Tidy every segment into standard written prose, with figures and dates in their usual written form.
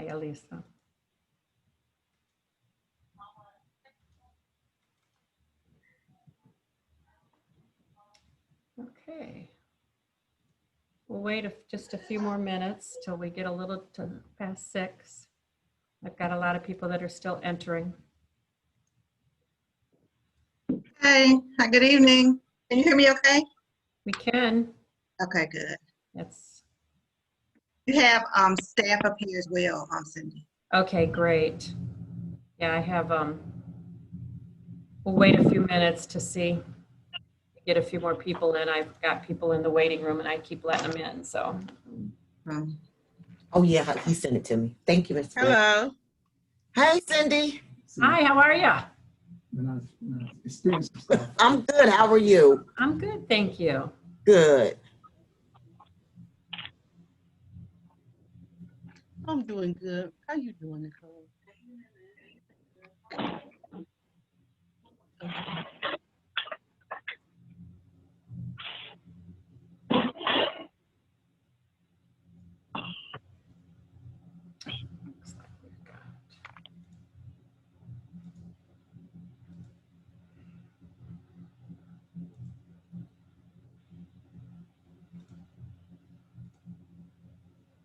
Hi, Elisa. Okay. We'll wait just a few more minutes till we get a little past 6. I've got a lot of people that are still entering. Hey, hi, good evening. Can you hear me okay? We can. Okay, good. That's You have staff up here as well, Cindy. okay, great. Yeah, I have, we'll wait a few minutes to see, get a few more people in. I've got people in the waiting room and I keep letting them in, so. Oh yeah, he sent it to me. Thank you, Mr. Black. Hello. Hey, Cindy. Hi, how are you? I'm good. How are you? I'm good, thank you. Good. I'm doing good. How you doing, Nicole? Looks like we've got.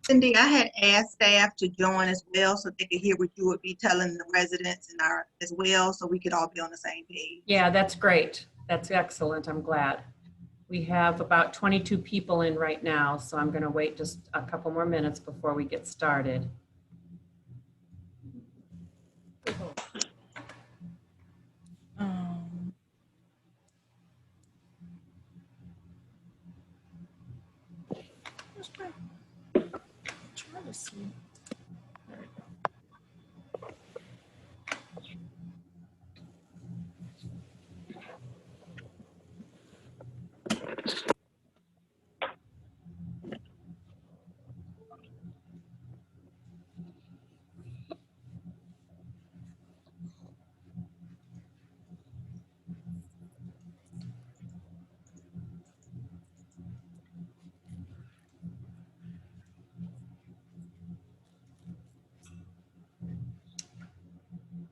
Cindy, I had asked staff to join as well so they could hear what you would be telling the residents and our as well, so we could all be on the same page. Yeah, that's great. That's excellent. I'm glad. We have about 22 people in right now, so I'm going to wait just a couple more minutes before we get started. Trying to see.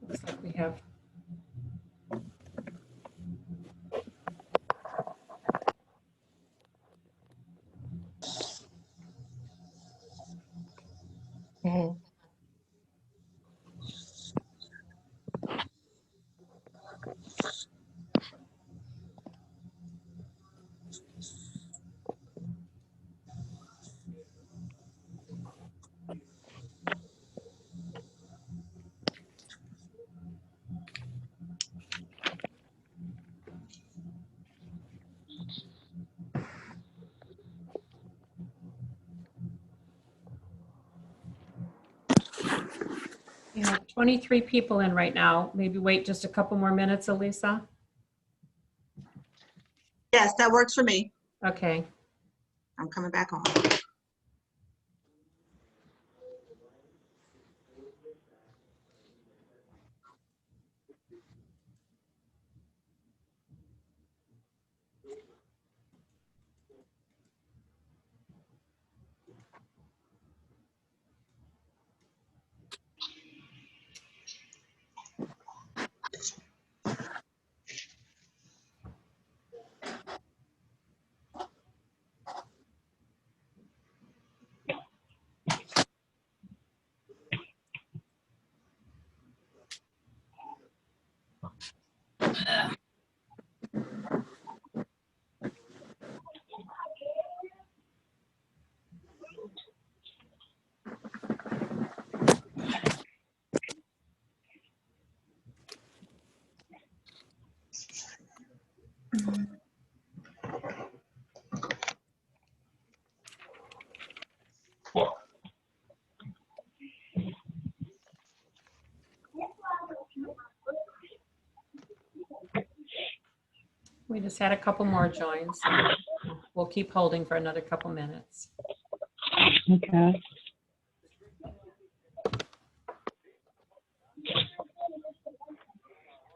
Looks like we have. We have 23 people in right now. Maybe wait just a couple more minutes, Elisa. Yes, that works for me. Okay. I'm coming back on. We just had a couple more joins. We'll keep holding for another couple minutes. Okay.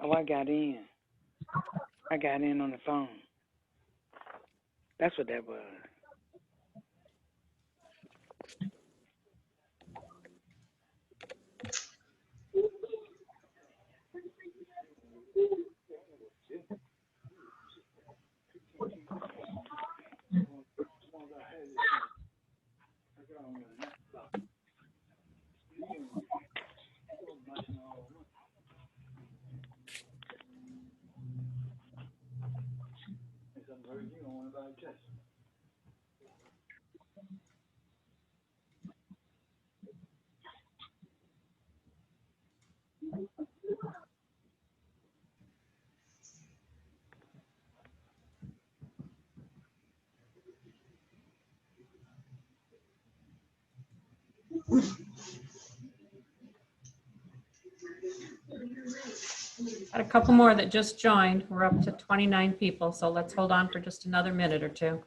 Oh, I got in. I got in on the phone. That's what that was. Got a couple more that just joined. We're up to 29 people, so let's hold on for just another minute or two.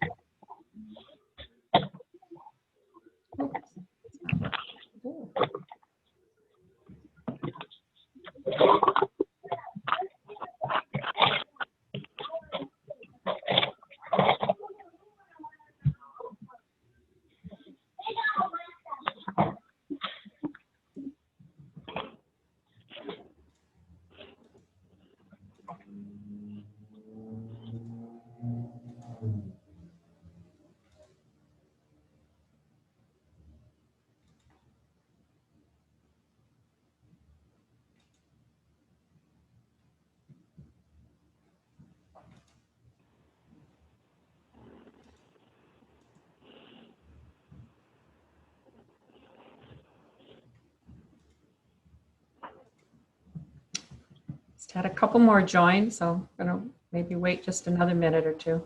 Oops, it's not working. Ooh. Just had a couple more join, so I'm gonna maybe wait just another minute or two.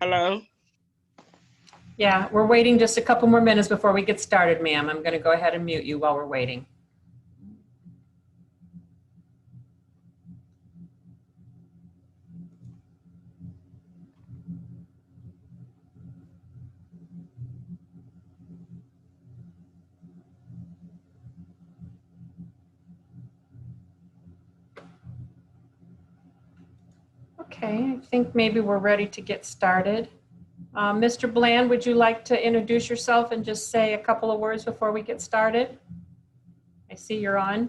Hello? Yeah, we're waiting just a couple more minutes before we get started, ma'am. I'm gonna go ahead and mute you while we're waiting. Okay, I think maybe we're ready to get started. Mr. Bland, would you like to introduce yourself and just say a couple of words before we get started? I see you're on.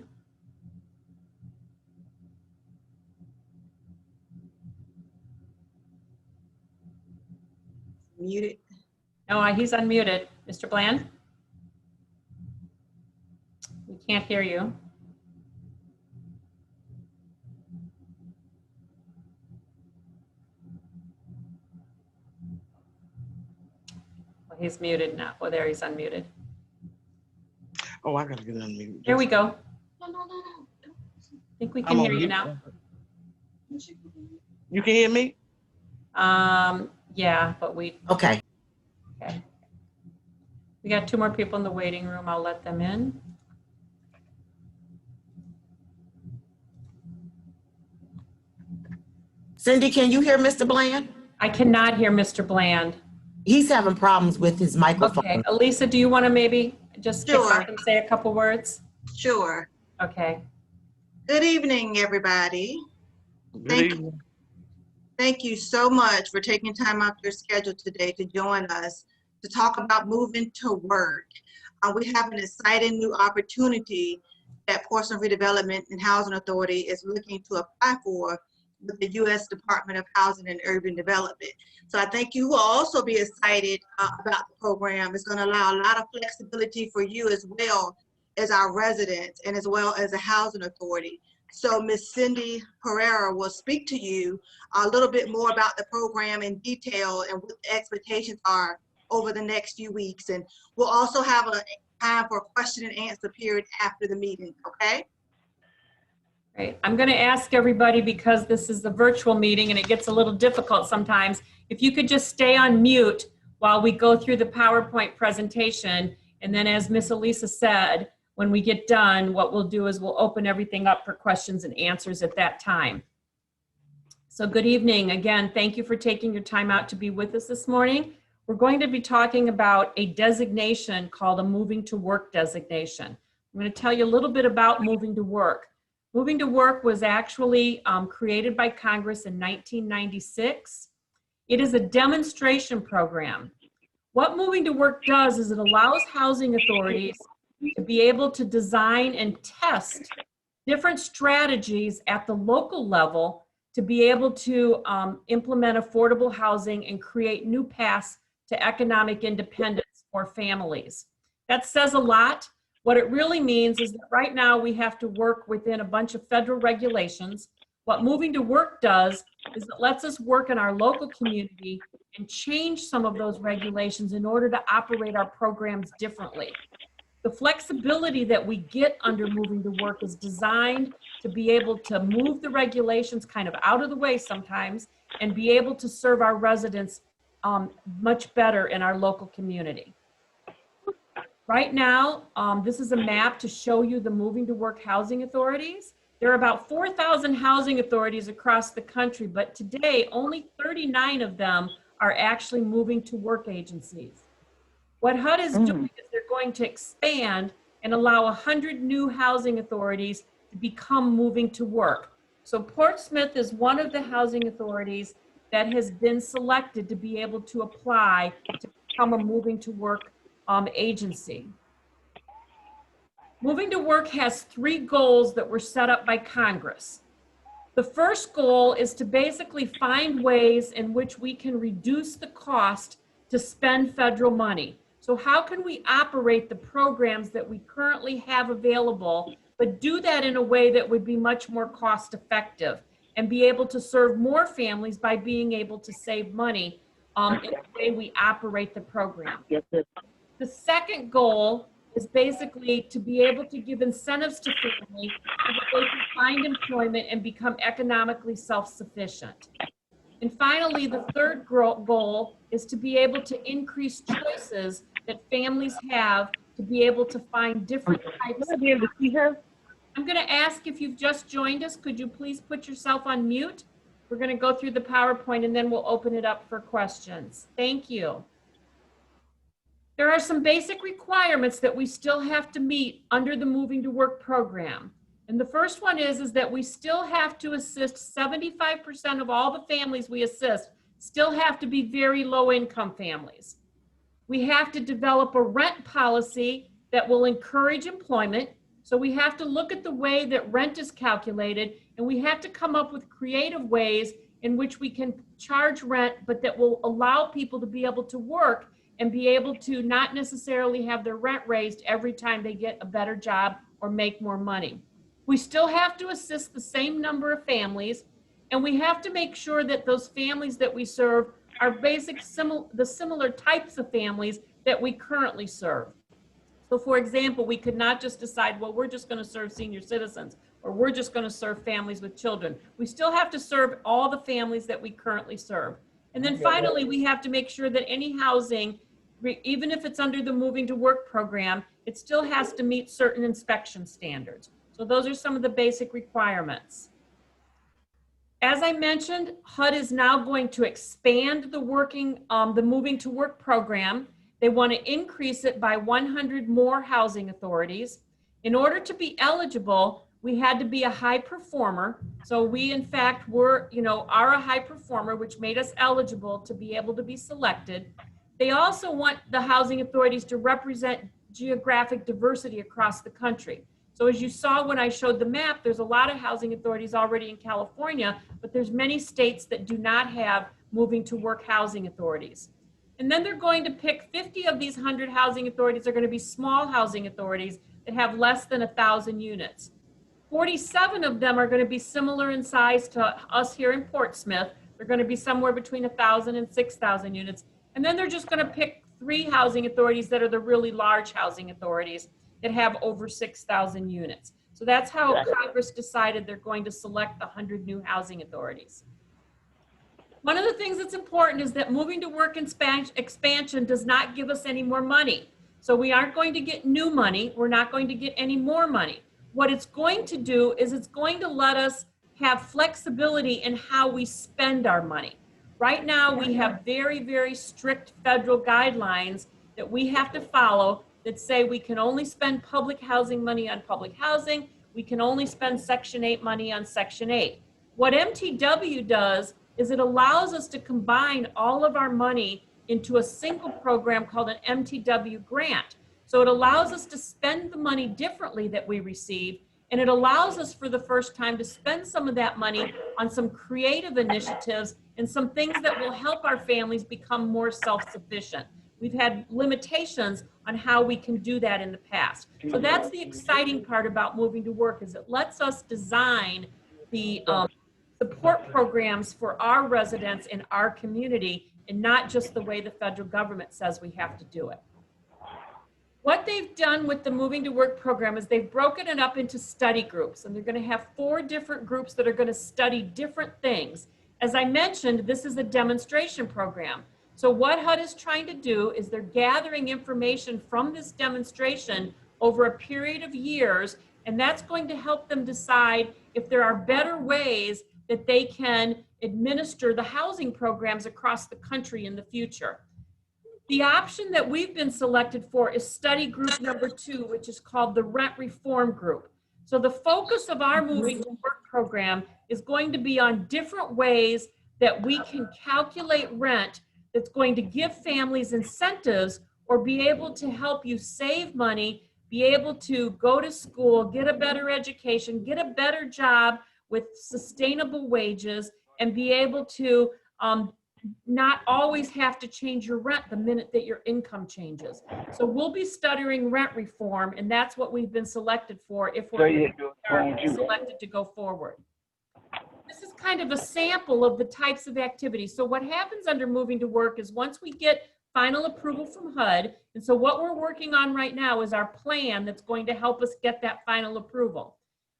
Muted. No, he's unmuted. Mr. Bland? We can't hear you. Well, he's muted now. Oh, there, he's unmuted. Oh, I gotta get unmuted. Here we go. I think we can I'm hear on you mute. now. You can hear me? Yeah, but we Okay. got two more people in the waiting room. I'll let them in. Cindy, can you hear Mr. Bland? I cannot hear Mr. Bland. He's having problems with his microphone. Okay, Elisa, do you want to maybe just pick Sure. up and say a couple words? Sure. Okay. Good evening, everybody. Good evening. Thank you so much for taking time out of your schedule today to join us to talk about moving to work. We have an exciting new opportunity that Portsmouth Redevelopment and Housing Authority is looking to apply for with the U.S. Department of Housing and Urban Development. So I think you will also be excited about the program. It's going to allow a lot of flexibility for you as well as our residents and as well as the Housing Authority. So Ms. Cindy Pereira will speak to you a little bit more about the program in detail and what the expectations are over the next few weeks. And we'll also have a time for a question and answer period after the meeting, okay? Great. I'm going to ask everybody, because this is the virtual meeting and it gets a little difficult sometimes, if you could just stay on mute while we go through the PowerPoint presentation. And then as Miss Elisa said, when we get done, what we'll do is we'll open everything up for questions and answers at that time. So good evening. Again, thank you for taking your time out to be with us this morning. We're going to be talking about a designation called a moving to work designation. I'm going to tell you a little bit about moving to work. Moving to Work was actually created by Congress in 1996. It is a demonstration program. What Moving to Work does is it allows housing authorities to be able to design and test different strategies at the local level to be able to implement affordable housing and create new paths to economic independence for families. That says a lot. What it really means is that right now we have to work within a bunch of federal regulations. What Moving to Work does is it lets us work in our local community and change some of those regulations in order to operate our programs differently. The flexibility that we get under Moving to Work is designed to be able to move the regulations kind of out of the way sometimes and be able to serve our residents much better in our local community. Right now, this is a map to show you the Moving to Work housing authorities. There are about 4,000 housing authorities across the country, but today only 39 of them are actually moving to work agencies. What HUD is doing is they're going to expand and allow 100 new housing authorities to become Moving to Work. So Portsmouth is one of the housing authorities that has been selected to be able to apply to become a Moving to Work agency. Moving to Work has 3 goals that were set up by Congress. The first goal is to basically find ways in which we can reduce the cost to spend federal money. So how can we operate the programs that we currently have available, but do that in a way that would be much more cost effective and be able to serve more families by being able to save money in the way we operate the program. The second goal is basically to be able to give incentives to families so that they can find employment and become economically self-sufficient. And finally, the third goal is to be able to increase choices that families have to be able to find different types of. I'm going to ask, if you've just joined us, could you please put yourself on mute? We're going to go through the PowerPoint and then we'll open it up for questions. Thank you. There are some basic requirements that we still have to meet under the Moving to Work program. And the first one is that we still have to assist 75% of all the families we assist still have to be very low income families. We have to develop a rent policy that will encourage employment. So we have to look at the way that rent is calculated, and we have to come up with creative ways in which we can charge rent, but that will allow people to be able to work and be able to not necessarily have their rent raised every time they get a better job or make more money. We still have to assist the same number of families, and we have to make sure that those families that we serve are the similar types of families that we currently serve. So for example, we could not just decide, well, we're just going to serve senior citizens, or we're just going to serve families with children. We still have to serve all the families that we currently serve. And then finally, we have to make sure that any housing, even if it's under the Moving to Work program, it still has to meet certain inspection standards. So those are some of the basic requirements. As I mentioned, HUD is now going to expand the Moving to Work program. They want to increase it by 100 more housing authorities. In order to be eligible, we had to be a high performer. So we, in fact, are a high performer, which made us eligible to be able to be selected. They also want the housing authorities to represent geographic diversity across the country. So as you saw when I showed the map, there's a lot of housing authorities already in California, but there's many states that do not have Moving to Work housing authorities. And then they're going to pick 50 of these 100 housing authorities are going to be small housing authorities that have less than 1,000 units. 47 of them are going to be similar in size to us here in Portsmouth. They're going to be somewhere between 1,000 and 6,000 units. And then they're just going to pick 3 housing authorities that are the really large housing authorities that have over 6,000 units. So that's how Congress decided they're going to select the 100 new housing authorities. One of the things that's important is that Moving to Work expansion does not give us any more money. So we aren't going to get new money. We're not going to get any more money. What it's going to do is it's going to let us have flexibility in how we spend our money. Right now, we have very, very strict federal guidelines that we have to follow that say we can only spend public housing money on public housing. we can only spend Section 8 money on Section 8. What MTW does is it allows us to combine all of our money into a single program called an MTW grant. So it allows us to spend the money differently that we receive, and it allows us for the first time to spend some of that money on some creative initiatives and some things that will help our families become more self-sufficient. We've had limitations on how we can do that in the past. So that's the exciting part about moving to work, is it lets us design the support programs for our residents in our community, and not just the way the federal government says we have to do it. What they've done with the Moving to Work program is they've broken it up into study groups, and they're going to have 4 different groups that are going to study different things. As I mentioned, this is a demonstration program. So what HUD is trying to do is they're gathering information from this demonstration over a period of years, and that's going to help them decide if there are better ways that they can administer the housing programs across the country in the future. The option that we've been selected for is study group number 2, which is called the Rent Reform Group. So the focus of our Moving to Work program is going to be on different ways that we can calculate rent that's going to give families incentives or be able to help you save money, be able to go to school, get a better education, get a better job with sustainable wages, and be able to not always have to change your rent the minute that your income changes. So we'll be studying rent reform, and that's what we've been selected for if we're selected to go forward. This is kind of a sample of the types of activities. So what happens under Moving to Work is once we get final approval from HUD, and so what we're working on right now is our plan that's going to help us get that final approval.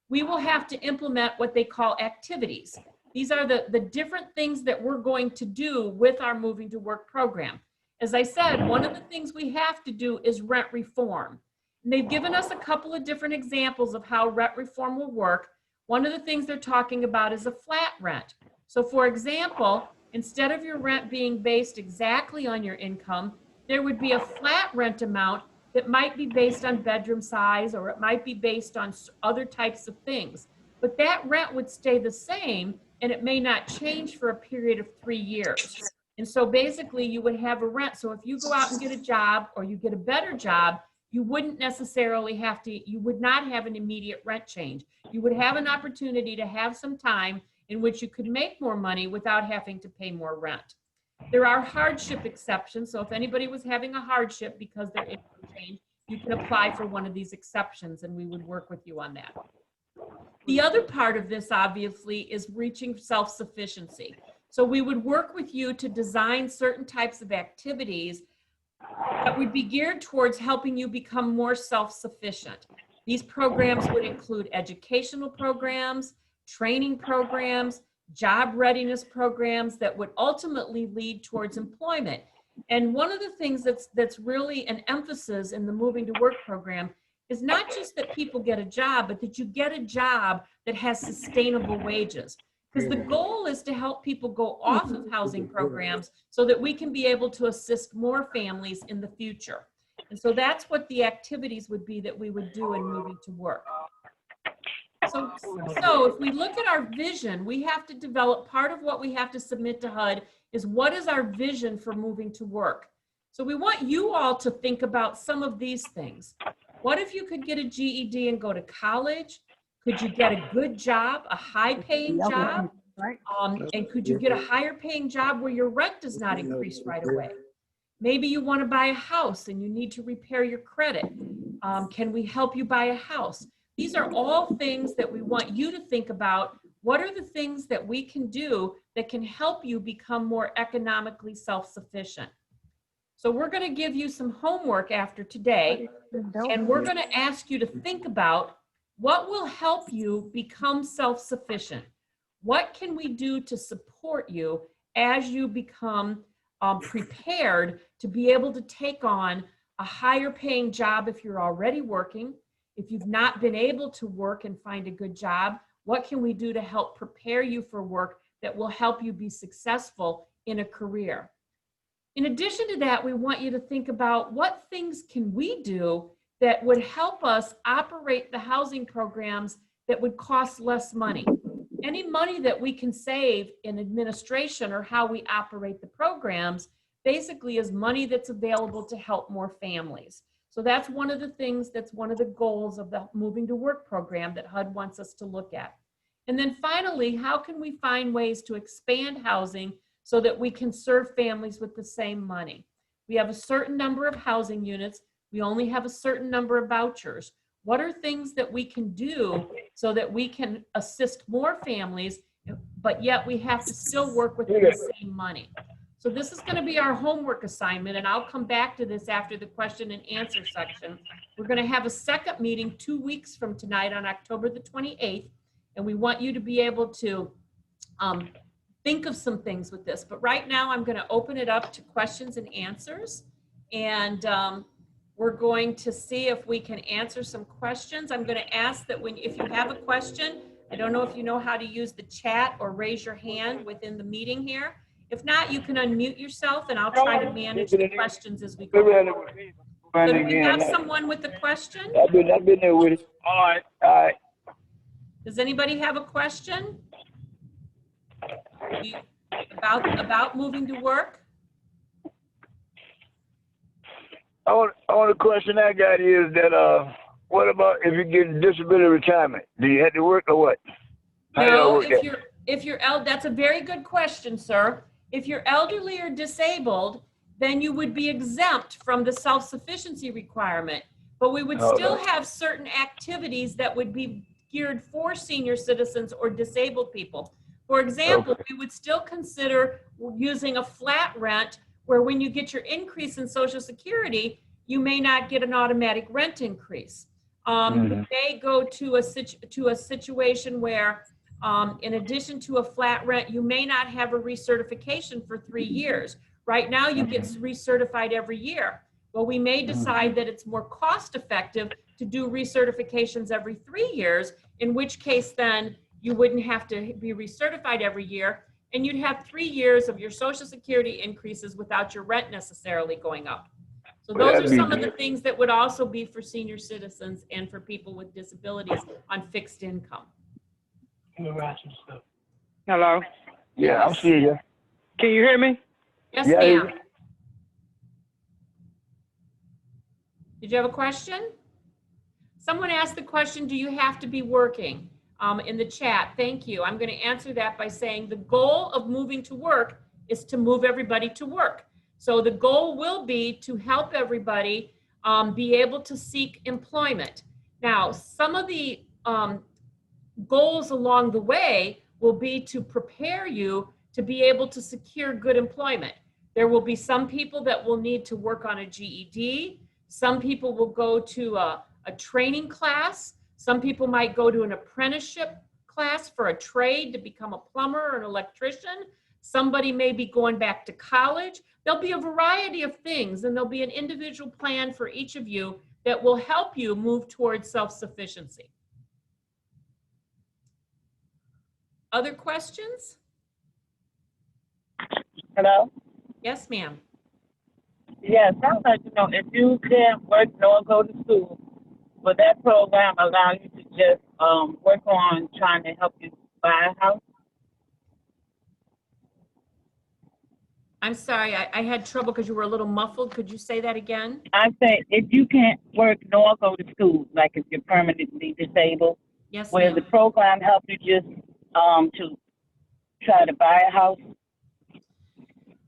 We will have to implement what they call activities. These are the different things that we're going to do with our Moving to Work program. As I said, one of the things we have to do is rent reform. And they've given us a couple of different examples of how rent reform will work. One of the things they're talking about is a flat rent. So for example, instead of your rent being based exactly on your income, there would be a flat rent amount that might be based on bedroom size, or it might be based on other types of things. But that rent would stay the same, and it may not change for a period of 3 years. And so basically you would have a rent. So if you go out and get a job, or you get a better job, you wouldn't necessarily have to, you would not have an immediate rent change. You would have an opportunity to have some time in which you could make more money without having to pay more rent. There are hardship exceptions. So if anybody was having a hardship because their income changed, you can apply for one of these exceptions, and we would work with you on that. The other part of this, obviously, is reaching self-sufficiency. So we would work with you to design certain types of activities that would be geared towards helping you become more self-sufficient. These programs would include educational programs, training programs, job readiness programs that would ultimately lead towards employment. And one of the things that's really an emphasis in the Moving to Work program is not just that people get a job, but that you get a job that has sustainable wages. Because the goal is to help people go off of housing programs so that we can be able to assist more families in the future. And so that's what the activities would be that we would do in Moving to Work. So if we look at our vision, we have to develop, part of what we have to submit to HUD is what is our vision for Moving to Work. So we want you all to think about some of these things. What if you could get a GED and go to college? Could you get a good job, a high-paying job? And could you get a higher-paying job where your rent does not increase right away? Maybe you want to buy a house and you need to repair your credit. Can we help you buy a house? These are all things that we want you to think about. What are the things that we can do that can help you become more economically self-sufficient? So we're going to give you some homework after today, and we're going to ask you to think about what will help you become self-sufficient. What can we do to support you as you become prepared to be able to take on a higher paying job if you're already working? If you've not been able to work and find a good job, what can we do to help prepare you for work that will help you be successful in a career? In addition to that, we want you to think about what things can we do that would help us operate the housing programs that would cost less money. Any money that we can save in administration or how we operate the programs basically is money that's available to help more families. So that's one of the things, that's one of the goals of the Moving to Work program that HUD wants us to look at. And then finally, how can we find ways to expand housing so that we can serve families with the same money? We have a certain number of housing units. We only have a certain number of vouchers. What are things that we can do so that we can assist more families, but yet we have to still work within the same money? So this is going to be our homework assignment, and I'll come back to this after the question and answer section. We're going to have a second meeting 2 weeks from tonight on October the 28th, and we want you to be able to think of some things with this. But right now, I'm going to open it up to questions and answers, and we're going to see if we can answer some questions. I'm going to ask that if you have a question, I don't know if you know how to use the chat or raise your hand within the meeting here. If not, you can unmute yourself and I'll try to manage the questions as we go forward. So do we have someone with a question? I've been there with it. All right. Does anybody have a question? About moving to work? Only question I got is that what about if you're getting disability retirement? Do you have to work or what? No, if you're that's a very good question, sir. If you're elderly or disabled, then you would be exempt from the self-sufficiency requirement. But we would still have certain activities that would be geared for senior citizens or disabled people. For example, we would still consider using a flat rent where when you get your increase in Social Security, you may not get an automatic rent increase. You may go to a situation where in addition to a flat rent, you may not have a recertification for 3 years. Right now, you get recertified every year. Well, we may decide that it's more cost effective to do recertifications every 3 years, in which case then you wouldn't have to be recertified every year, and you'd have 3 years of your Social Security increases without your rent necessarily going up. So those are some of the things that would also be for senior citizens and for people with disabilities on fixed income. Hello? Yeah, I'm seeing you. Can you hear me? Yes, Yeah, ma'am. Did you have a question? Someone asked the question, do you have to be working? In the chat, thank you. I'm going to answer that by saying the goal of moving to work is to move everybody to work. So the goal will be to help everybody be able to seek employment. Now, some of the goals along the way will be to prepare you to be able to secure good employment. There will be some people that will need to work on a GED. Some people will go to a training class. Some people might go to an apprenticeship class for a trade to become a plumber or an electrician. Somebody may be going back to college. There'll be a variety of things, and there'll be an individual plan for each of you that will help you move towards self-sufficiency. Other questions? Hello? Yes, ma'am. Yes, I'd like to know if you can't work nor go to school, will that program allow you to just work on trying to help you buy a house? I'm sorry, I had trouble because you were a little muffled. Could you say that again? I say if you can't work nor go to school, like if you're permanently disabled, Yes, will the ma'am. program help you just to try to buy a house?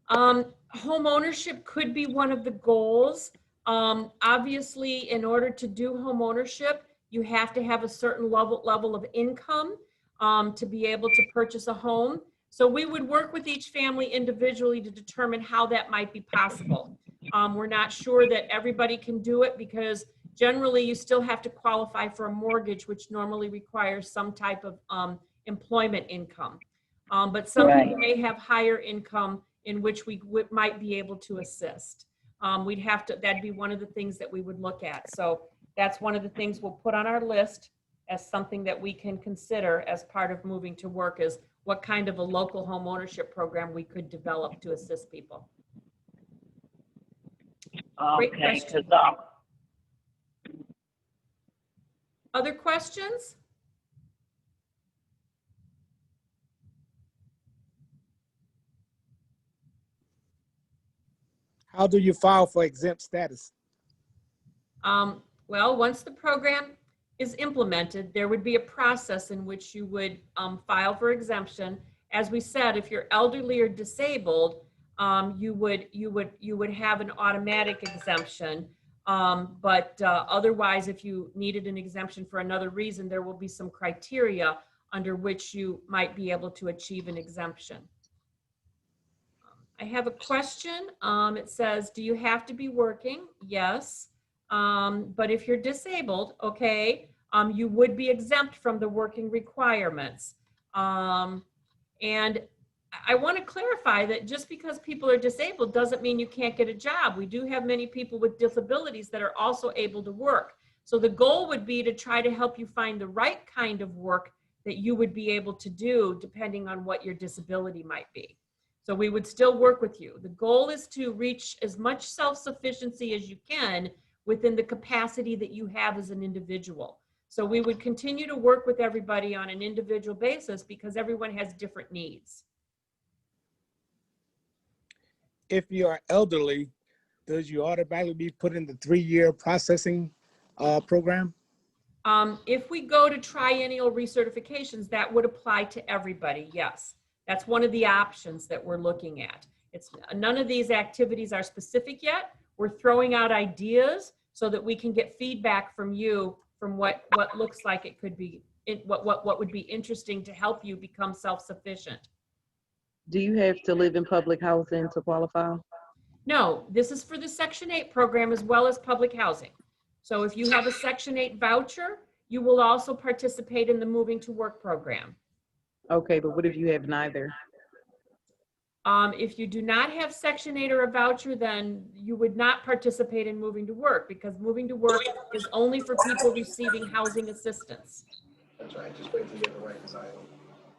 Home ownership could be one of the goals. Obviously, in order to do home ownership, you have to have a certain level of income to be able to purchase a home. So we would work with each family individually to determine how that might be possible. We're not sure that everybody can do it because generally you still have to qualify for a mortgage, which normally requires some type of employment income. But some people may have higher income in which we might be able to assist. That'd be one of the things that we would look at. So that's one of the things we'll put on our list as something that we can consider as part of moving to work, is what kind of a local home ownership program we could develop to assist people. Great question. Other questions? How do you file for exempt status? Well, once the program is implemented, there would be a process in which you would file for exemption. As we said, if you're elderly or disabled, you would have an automatic exemption. But otherwise, if you needed an exemption for another reason, there will be some criteria under which you might be able to achieve an exemption. I have a question. It says, do you have to be working? Yes. But if you're disabled, okay, you would be exempt from the working requirements. And I want to clarify that just because people are disabled doesn't mean you can't get a job. We do have many people with disabilities that are also able to work. So the goal would be to try to help you find the right kind of work that you would be able to do depending on what your disability might be. So we would still work with you. The goal is to reach as much self-sufficiency as you can within the capacity that you have as an individual. So we would continue to work with everybody on an individual basis because everyone has different needs. If you are elderly, does you automatically be put in the 3-year processing program? If we go to triennial recertifications, that would apply to everybody, yes. That's one of the options that we're looking at. None of these activities are specific yet. We're throwing out ideas so that we can get feedback from you from what looks like it could be, what would be interesting to help you become self-sufficient. Do you have to live in public housing to qualify? No, this is for the Section 8 program as well as public housing. So if you have a Section 8 voucher, you will also participate in the Moving to Work program. Okay, but what if you have neither? If you do not have Section 8 or a voucher, then you would not participate in Moving to Work because Moving to Work is only for people receiving housing assistance. That's right. Just wait till you get the right asylum.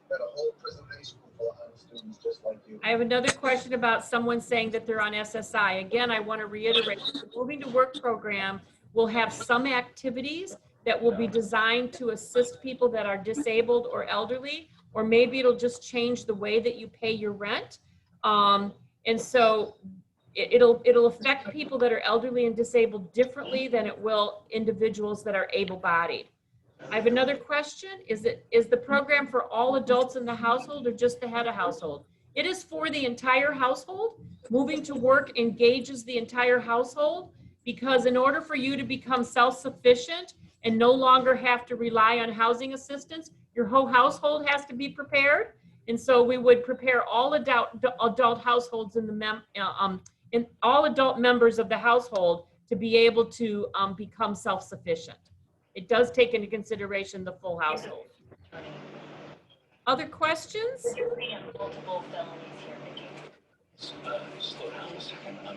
Got a whole presentation full of students just like you. I have another question about someone saying that they're on SSI. Again, I want to reiterate, the Moving to Work program will have some activities that will be designed to assist people that are disabled or elderly, or maybe it'll just change the way that you pay your rent. And so it'll affect people that are elderly and disabled differently than it will individuals that are able-bodied. I have another question. Is the program for all adults in the household or just the head of household? It is for the entire household. Moving to Work engages the entire household because in order for you to become self-sufficient and no longer have to rely on housing assistance, your whole household has to be prepared. And so we would prepare all adult households in all adult members of the household to be able to become self-sufficient. It does take into consideration the full household. Other questions?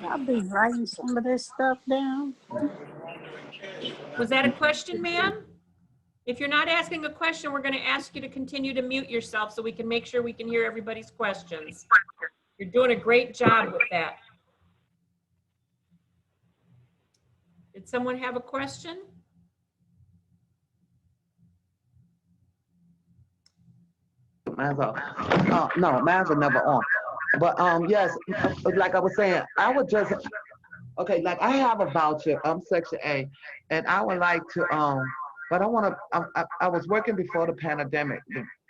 I've been writing some of this stuff down. Was that a question, ma'am? If you're not asking a question, we're going to ask you to continue to mute yourself so we can make sure we can hear everybody's questions. You're doing a great job with that. Did someone have a question? Mine's off. No, mine's are never on. But yes, like I was saying, I would just, okay, like I have a voucher, I'm Section A, and I would like to, but I want to, I was working before the pandemic,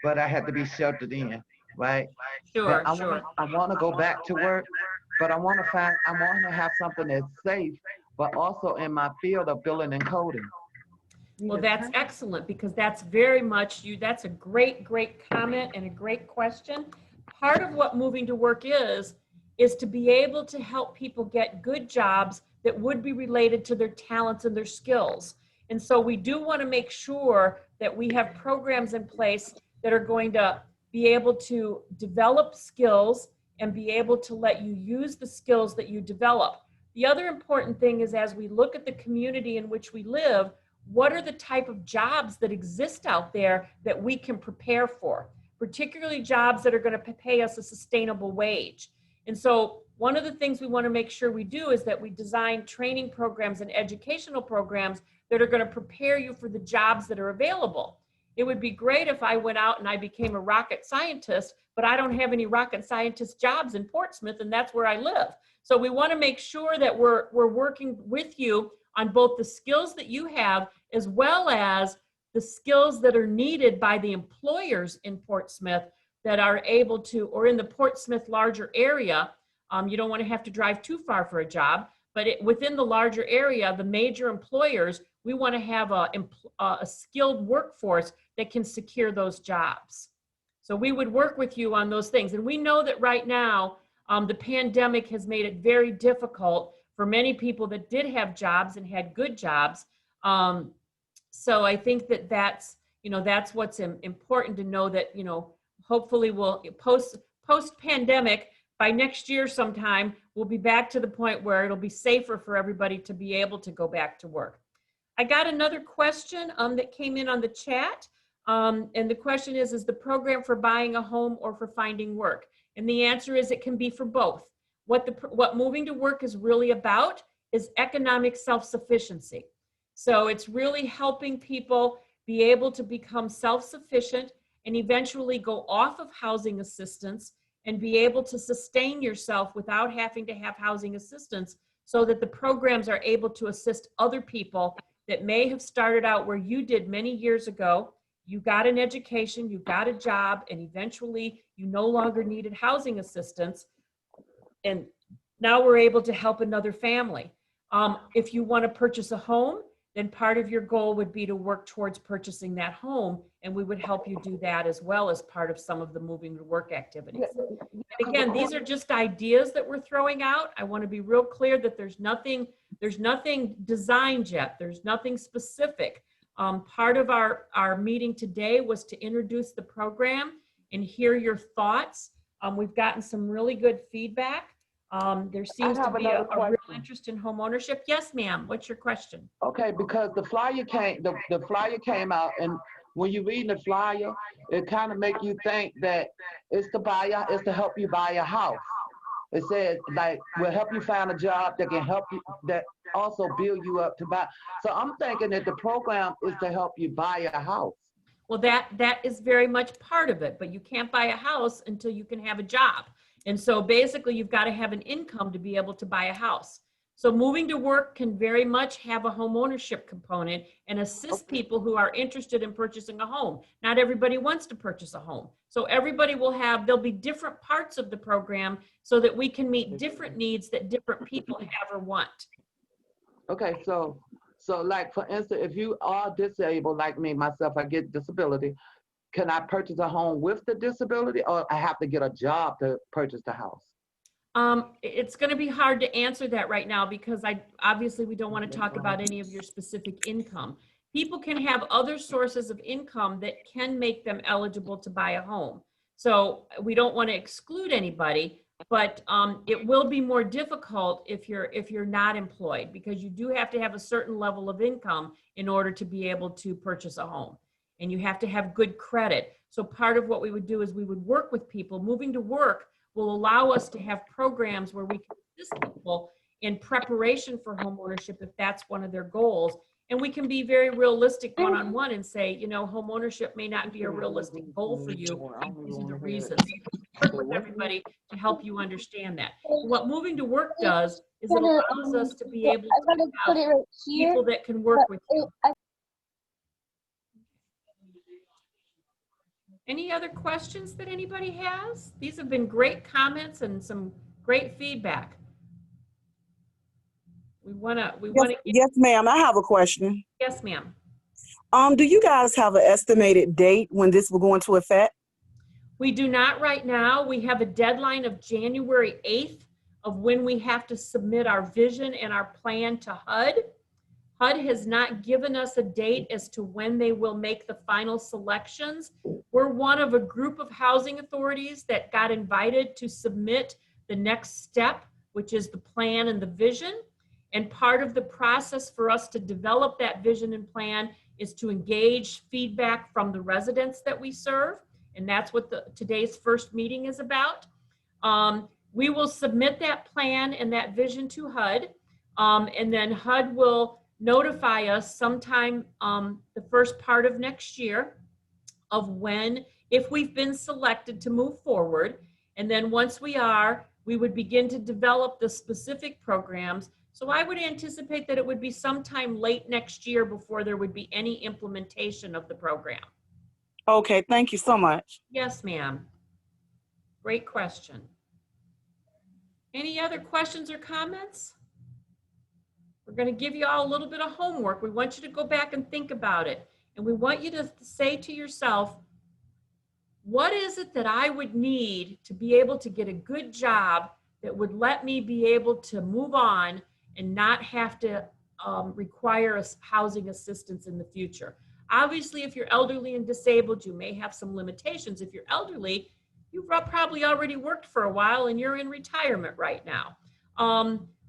but I had to be sheltered in, right? Sure, sure. I want to go back to work, but I want to have something that's safe, but also in my field of building and coding. Well, that's excellent because that's very much you. That's a great comment and a great question. Part of what Moving to Work is to be able to help people get good jobs that would be related to their talents and their skills. And so we do want to make sure that we have programs in place that are going to be able to develop skills and be able to let you use the skills that you develop. The other important thing is as we look at the community in which we live, what are the type of jobs that exist out there that we can prepare for, particularly jobs that are going to pay us a sustainable wage. And so one of the things we want to make sure we do is that we design training programs and educational programs that are going to prepare you for the jobs that are available. It would be great if I went out and I became a rocket scientist, but I don't have any rocket scientist jobs in Portsmouth, and that's where I live. So we want to make sure that we're working with you on both the skills that you have as well as the skills that are needed by the employers in Portsmouth that are able to, or in the Portsmouth larger area. You don't want to have to drive too far for a job, but within the larger area, the major employers, we want to have a skilled workforce that can secure those jobs. So we would work with you on those things. And we know that right now, the pandemic has made it very difficult for many people that did have jobs and had good jobs. So I think that that's what's important to know, that, hopefully we'll post-pandemic, by next year sometime, we'll be back to the point where it'll be safer for everybody to be able to go back to work. I got another question that came in on the chat. And the question is the program for buying a home or for finding work? And the answer is it can be for both. What moving to work is really about is economic self-sufficiency. So it's really helping people be able to become self-sufficient and eventually go off of housing assistance and be able to sustain yourself without having to have housing assistance, so that the programs are able to assist other people that may have started out where you did many years ago. You got an education, you got a job, and eventually you no longer needed housing assistance. And now we're able to help another family. If you want to purchase a home, then part of your goal would be to work towards purchasing that home, and we would help you do that as well as part of some of the moving to work activities. And again, these are just ideas that we're throwing out. I want to be real clear that there's nothing designed yet. There's nothing specific. Part of our meeting today was to introduce the program and hear your thoughts. We've gotten some really good feedback. There seems to be a real interest in home ownership. Yes, ma'am. What's your question? Okay, because the flyer came out, and when you read the flyer, it kind of make you think that it's to help you buy a house. It says, like, we'll help you find a job that can help you, that also build you up to buy. So I'm thinking that the program is to help you buy a house. Well, that is very much part of it, but you can't buy a house until you can have a job. And so basically you've got to have an income to be able to buy a house. So moving to work can very much have a home ownership component and assist people who are interested in purchasing a home. Not everybody wants to purchase a home. So everybody there'll be different parts of the program so that we can meet different needs that different people have or want. Okay, so like, for instance, if you are disabled like me, myself, I get disability, can I purchase a home with the disability, or I have to get a job to purchase the house? It's going to be hard to answer that right now, because obviously we don't want to talk about any of your specific income. People can have other sources of income that can make them eligible to buy a home. So we don't want to exclude anybody, but it will be more difficult if you're not employed, because you do have to have a certain level of income in order to be able to purchase a home. And you have to have good credit. So part of what we would do is we would work with people. Moving to work will allow us to have programs where we can assist people in preparation for home ownership if that's one of their goals. And we can be very realistic one-on-one and say, home ownership may not be a realistic goal for you. These are the reasons. Work with everybody to help you understand that. What moving to work does is it allows us to be able to have people that can work with you. Any other questions that anybody has? These have been great comments and some great feedback. Yes, ma'am. I have a question. Yes, ma'am. Do you guys have an estimated date when this will go into effect? We do not right now. We have a deadline of January 8th of when we have to submit our vision and our plan to HUD. HUD has not given us a date as to when they will make the final selections. We're one of a group of housing authorities that got invited to submit the next step, which is the plan and the vision. And part of the process for us to develop that vision and plan is to engage feedback from the residents that we serve. And that's what today's first meeting is about. We will submit that plan and that vision to HUD. And then HUD will notify us sometime the first part of next year of when, if we've been selected to move forward. And then once we are, we would begin to develop the specific programs. So I would anticipate that it would be sometime late next year before there would be any implementation of the program. Okay, thank you so much. Yes, ma'am. Great question. Any other questions or comments? We're going to give you all a little bit of homework. We want you to go back and think about it. And we want you to say to yourself, what is it that I would need to be able to get a good job that would let me be able to move on and not have to require housing assistance in the future? Obviously, if you're elderly and disabled, you may have some limitations. If you're elderly, you've probably already worked for a while and you're in retirement right now.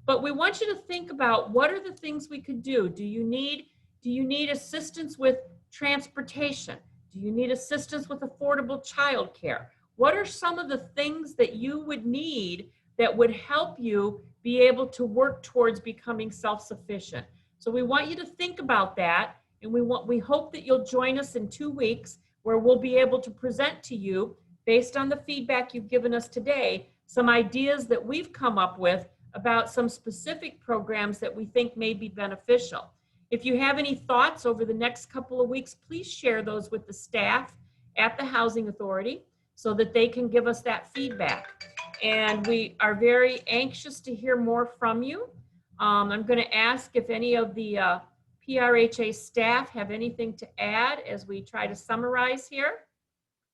But we want you to think about what are the things we could do. Do you need assistance with transportation? Do you need assistance with affordable childcare? What are some of the things that you would need that would help you be able to work towards becoming self-sufficient? So we want you to think about that, and we hope that you'll join us in 2 weeks where we'll be able to present to you, based on the feedback you've given us today, some ideas that we've come up with about some specific programs that we think may be beneficial. If you have any thoughts over the next couple of weeks, please share those with the staff at the Housing Authority so that they can give us that feedback. And we are very anxious to hear more from you. I'm going to ask if any of the PRHA staff have anything to add as we try to summarize here.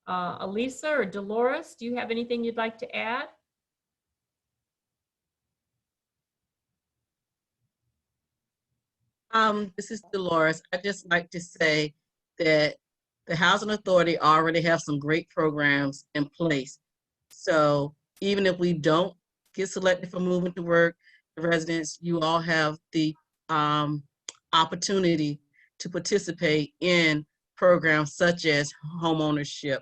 Elisa or Dolores, do you have anything you'd like to add? This is Dolores. I'd just like to say that the Housing Authority already have some great programs in place. So even if we don't get selected for moving to work, the residents, you all have the opportunity to participate in programs such as homeownership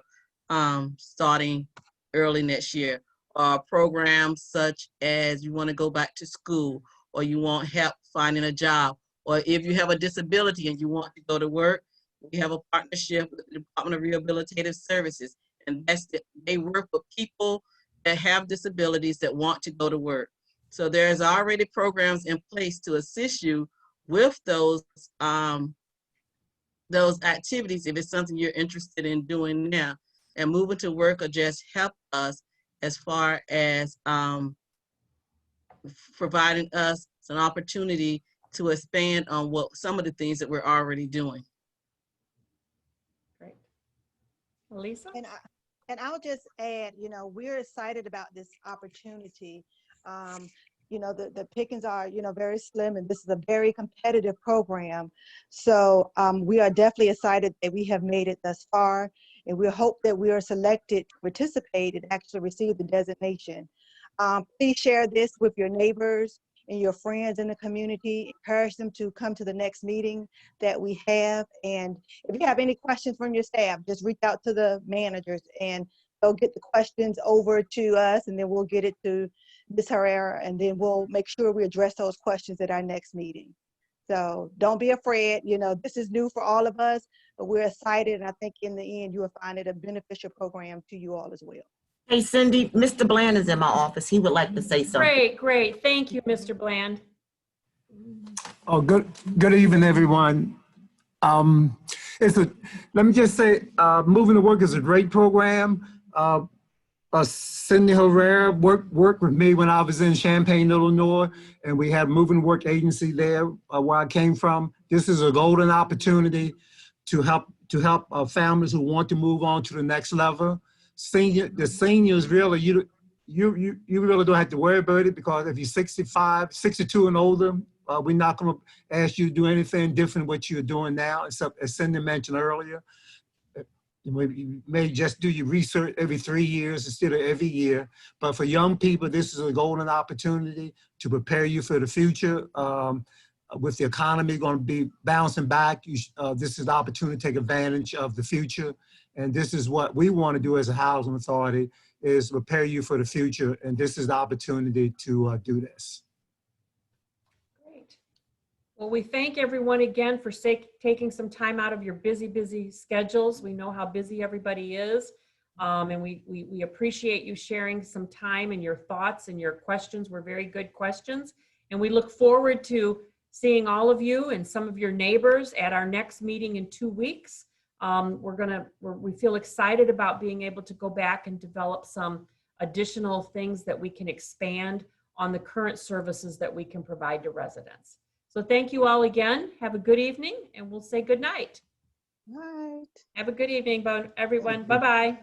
starting early next year, or programs such as you want to go back to school, or you want help finding a job, or if you have a disability and you want to go to work, we have a partnership with the Department of Rehabilitative Services, and they work with people that have disabilities that want to go to work. So there's already programs in place to assist you with those activities if it's something you're interested in doing now. And moving to work will just help us as far as providing us an opportunity to expand on what some of the things that we're already doing. Great. Elisa? And I'll just add, we're excited about this opportunity. The pickings are, very slim, and this is a very competitive program. So we are definitely excited that we have made it thus far, and we hope that we are selected to participate and actually receive the designation. Please share this with your neighbors and your friends in the community. Encourage them to come to the next meeting that we have. And if you have any questions from your staff, just reach out to the managers and they'll get the questions over to us, and then we'll get it to Ms. Herrera, and then we'll make sure we address those questions at our next meeting. So don't be afraid. This is new for all of us, but we're excited. And I think in the end, you will find it a beneficial program to you all as well. Hey, Cindy, Mr. Bland is in my office. He would like to say something. Great. Thank you, Mr. Bland. Oh, good evening, everyone. Let me just say, Moving to Work is a great program. Cindy Herrera worked with me when I was in Champaign, Illinois, and we had Moving to Work agency there where I came from. This is a golden opportunity to help families who want to move on to the next level. The seniors really, you really don't have to worry about it, because if you're 65, 62 and older, we're not going to ask you to do anything different what you're doing now, except as Cindy mentioned earlier. You may just do your research every 3 years instead of every year. But for young people, this is a golden opportunity to prepare you for the future. With the economy going to be bouncing back, this is the opportunity to take advantage of the future. And this is what we want to do as a housing authority, is prepare you for the future. And this is the opportunity to do this. Great. Well, we thank everyone again for taking some time out of your busy schedules. We know how busy everybody is. And we appreciate you sharing some time, and your thoughts and your questions were very good questions. And we look forward to seeing all of you and some of your neighbors at our next meeting in 2 weeks. We feel excited about being able to go back and develop some additional things that we can expand on the current services that we can provide to residents. So thank you all again. Have a good evening, and we'll say good night. Right. Have a good evening, everyone. Bye-bye.